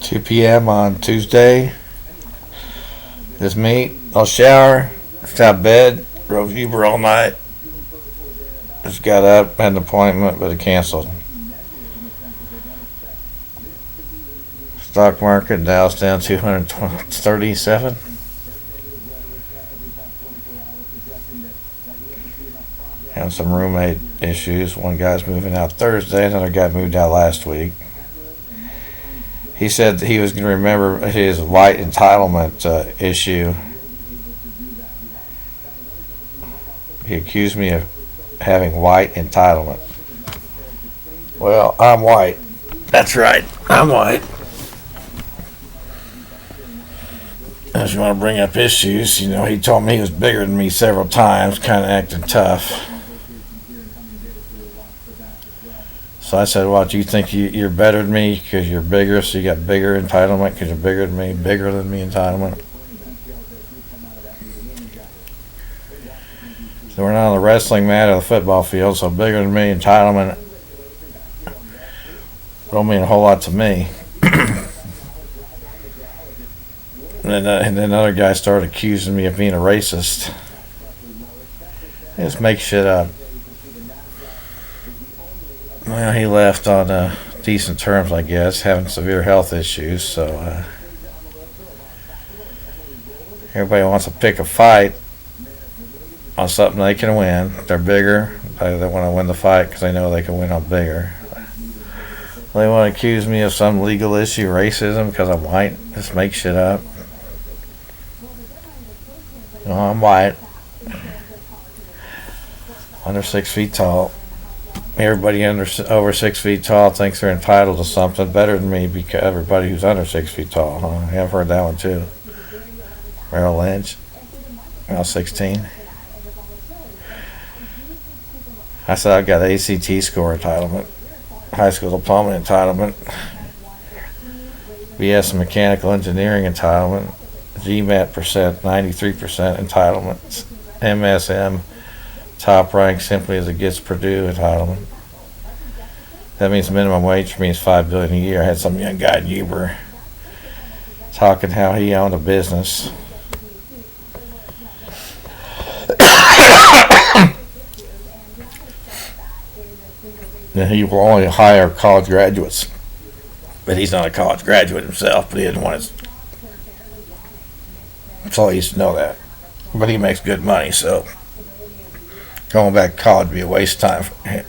2 p.m. on Tuesday. Just meet. I'll shower. Just out of bed. Drove Uber all night. Just got up. Had an appointment, but it canceled. Stock market, Dow's down 237. Having some roommate issues. One guy's moving out Thursday. Another guy moved out last week. He said that he was going to remember his white entitlement issue. He accused me of having white entitlement. Well, I'm white. That's right. I'm white. If you want to bring up issues, he told me he was bigger than me several times, kind of acting tough. So I said, well, do you think you're better than me because you're bigger, so you got bigger entitlement because you're bigger than me entitlement? So we're not on the wrestling mat or the football field, so bigger than me entitlement don't mean a whole lot to me. And then another guy started accusing me of being a racist. He just makes shit up. Well, he left on decent terms, I guess, having severe health issues, so everybody wants to pick a fight on something they can win. They're bigger. They want to win the fight because they know they can win on bigger. They want to accuse me of some legal issue, racism, because I'm white. Just make shit up. No, I'm white. Under 6 feet tall. Everybody over 6 feet tall thinks they're entitled to something better than me because everybody who's under 6 feet tall. Huh? I've heard that one too. Merrill Lynch. When I was 16. I said I've got ACT score entitlement. High school diploma entitlement. BS mechanical engineering entitlement. GMAT percent, 93% entitlements. MSM, top rank simply as it gets Purdue entitlement. That means minimum wage for me is $5 billion a year. I had some young guy in Uber talking how he owned a business. And he will only hire college graduates. But he's not a college graduate himself, but he didn't want his employees to know that. But he makes good money, so going back to college would be a waste of time for him.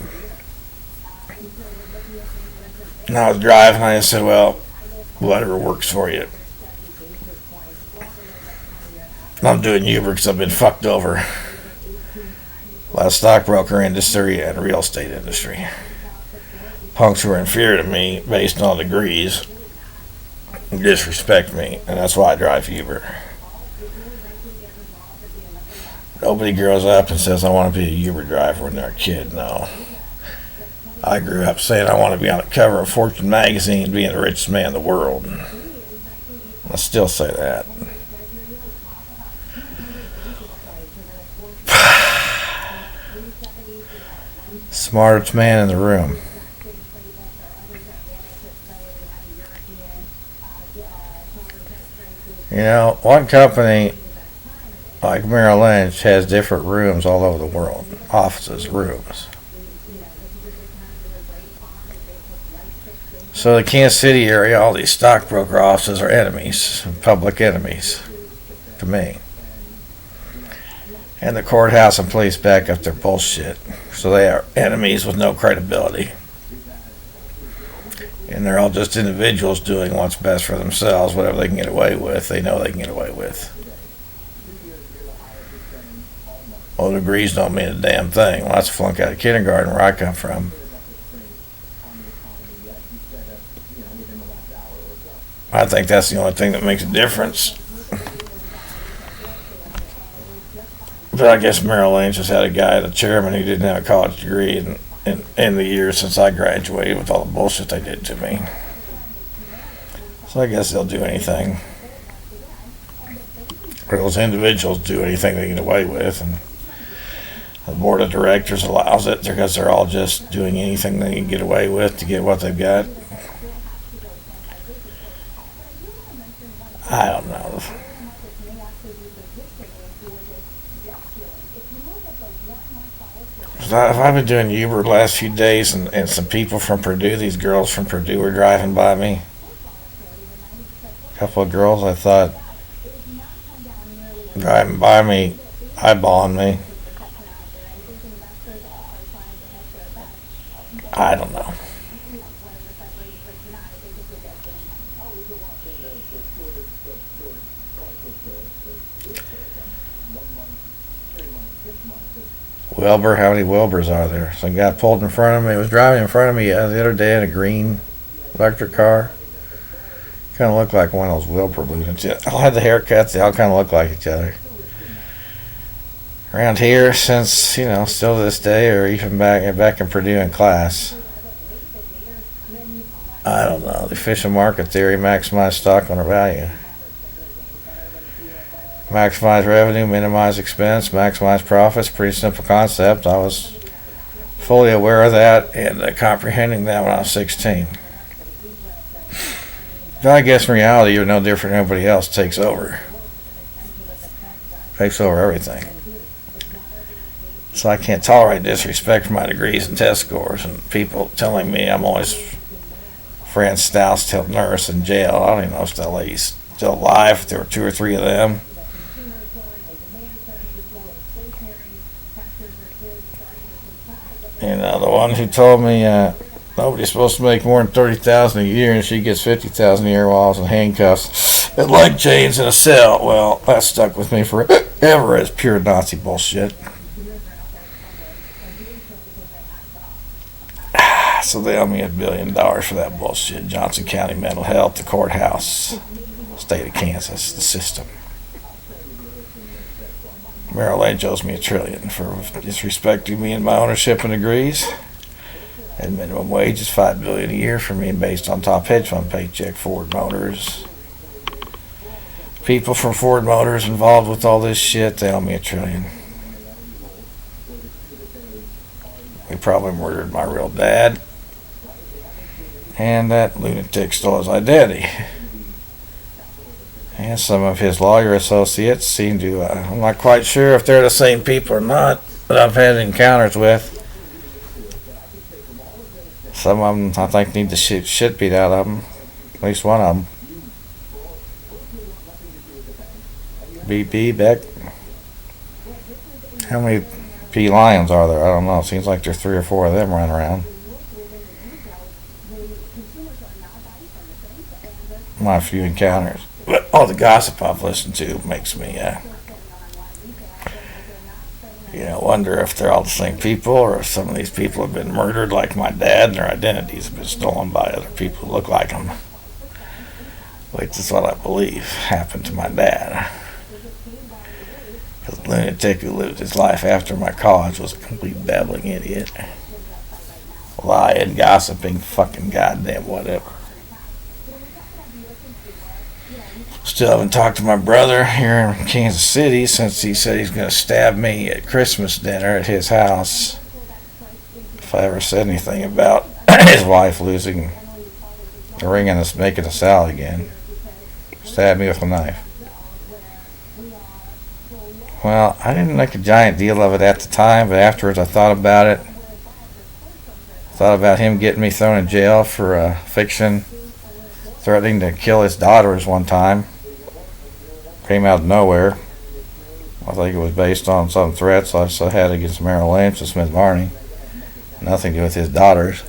And I was driving, and I just said, well, whatever works for you. I'm doing Uber because I've been fucked over by the stockbroker industry and real estate industry. Punks who are inferior to me based on degrees disrespect me, and that's why I drive Uber. Nobody grows up and says I want to be a Uber driver when they're a kid. No. I grew up saying I want to be on the cover of Fortune magazine, being the richest man in the world. I still say that. Smartest man in the room. One company like Merrill Lynch has different rooms all over the world. Offices, rooms. So the Kansas City area, all these stockbroker offices are enemies, public enemies to me. And the courthouse and police back up their bullshit. So they are enemies with no credibility. And they're all just individuals doing what's best for themselves, whatever they can get away with, they know they can get away with. Well, degrees don't mean a damn thing. Well, that's a flunk out of kindergarten where I come from. I think that's the only thing that makes a difference. But I guess Merrill Lynch has had a guy, the chairman, who didn't have a college degree in the years since I graduated with all the bullshit they did to me. So I guess they'll do anything. Or those individuals do anything they get away with, and the board of directors allows it because they're all just doing anything they can get away with to get what they've got. I don't know. I've been doing Uber the last few days, and some people from Purdue, these girls from Purdue, were driving by me. A couple of girls I thought driving by me, eyeballing me. I don't know. Wilbur, how many Wilburs are there? Some guy pulled in front of me, was driving in front of me the other day in a green electric car. Kind of looked like one of those Wilbur balloons. They all had the haircuts, they all kind of look like each other. Around here, since, still to this day, or even back in Purdue in class, I don't know. The efficient market theory, maximize stock owner value. Maximize revenue, minimize expense, maximize profits. Pretty simple concept. I was fully aware of that and comprehending that when I was 16. But I guess in reality, you're no different than everybody else. Takes over everything. So I can't tolerate disrespect for my degrees and test scores, and people telling me I'm always Fran Stouse, till nurse in jail. I don't even know if that lady's still alive. If there were 2 or 3 of them. The one who told me nobody's supposed to make more than $30,000 a year, and she gets $50,000 a year while I was in handcuffs and leg chains in a cell. Well, that stuck with me forever as pure Nazi bullshit. So they owe me $1 billion for that bullshit. Johnson County Mental Health, the courthouse, state of Kansas, the system. Merrill Lynch owes me $1 trillion for disrespecting me and my ownership and degrees. And minimum wage is $5 billion a year for me, based on top hedge fund paycheck. Ford Motors. People from Ford Motors involved with all this shit, they owe me $1 trillion. We probably murdered my real dad. And that lunatic stole his identity. And some of his lawyer associates seem to, I'm not quite sure if they're the same people or not, that I've had encounters with. Some of them, I think, need the shit beat out of them. At least one of them. BP, Beck. How many P. Lions are there? I don't know. It seems like there's 3 or 4 of them running around. My few encounters. But all the gossip I've listened to makes me, wonder if they're all the same people, or if some of these people have been murdered like my dad and their identities have been stolen by other people who look like him. Which is what I believe happened to my dad. Because the lunatic who lived his life after my college was a complete babbling idiot. Lying, gossiping, fucking goddamn whatever. Still haven't talked to my brother here in Kansas City since he said he's going to stab me at Christmas dinner at his house if I ever said anything about his wife losing the ring and us making a salad again. Stab me with a knife. Well, I didn't make a giant deal of it at the time, but afterwards I thought about it. Thought about him getting me thrown in jail for fiction, threatening to kill his daughters one time. Came out of nowhere. I think it was based on some threats I had against Merrill Lynch and Smith Barney. Nothing to do with his daughters.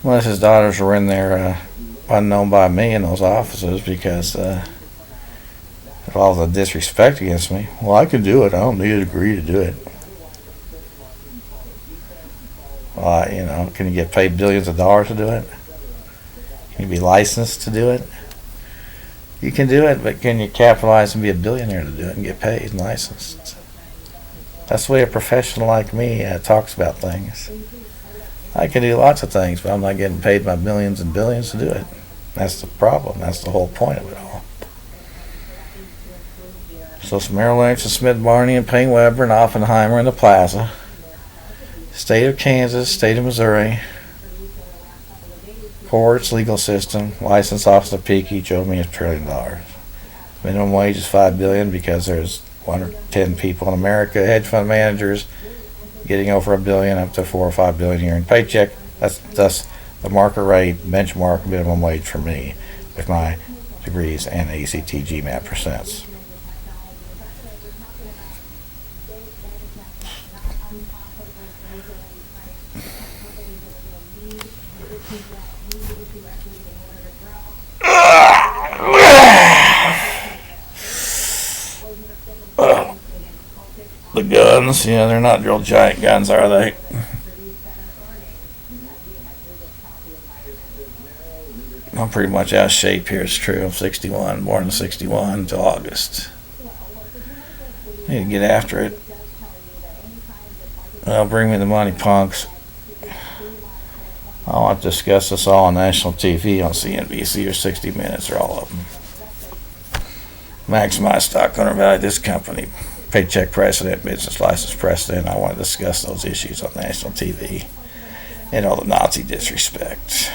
Unless his daughters were in there unknown by me in those offices, because of all the disrespect against me. Well, I can do it. I don't need a degree to do it. Well, can you get paid billions of dollars to do it? Can you be licensed to do it? You can do it, but can you capitalize and be a billionaire to do it and get paid and licensed? That's the way a professional like me talks about things. I can do lots of things, but I'm not getting paid by millions and billions to do it. That's the problem. That's the whole point of it all. So it's Merrill Lynch and Smith Barney and Payne Webber and Oppenheimer in the plaza. State of Kansas, state of Missouri. Courts, legal system, license officer Peak, each owed me $1 trillion. Minimum wage is $5 billion because there's 1 or 10 people in America, hedge fund managers, getting over $1 billion up to $4 or $5 billion here in paycheck. That's the market rate benchmark minimum wage for me with my degrees and ACT GMAT percents. The guns, they're not real giant guns, are they? I'm pretty much out of shape here, it's true. I'm 61, born in 61 until August. Need to get after it. Well, bring me the money, punks. I want to discuss this all on national TV on CNBC or 60 Minutes or all of them. Maximize stock owner value of this company. Paycheck precedent, business license precedent. I want to discuss those issues on national TV and all the Nazi disrespect.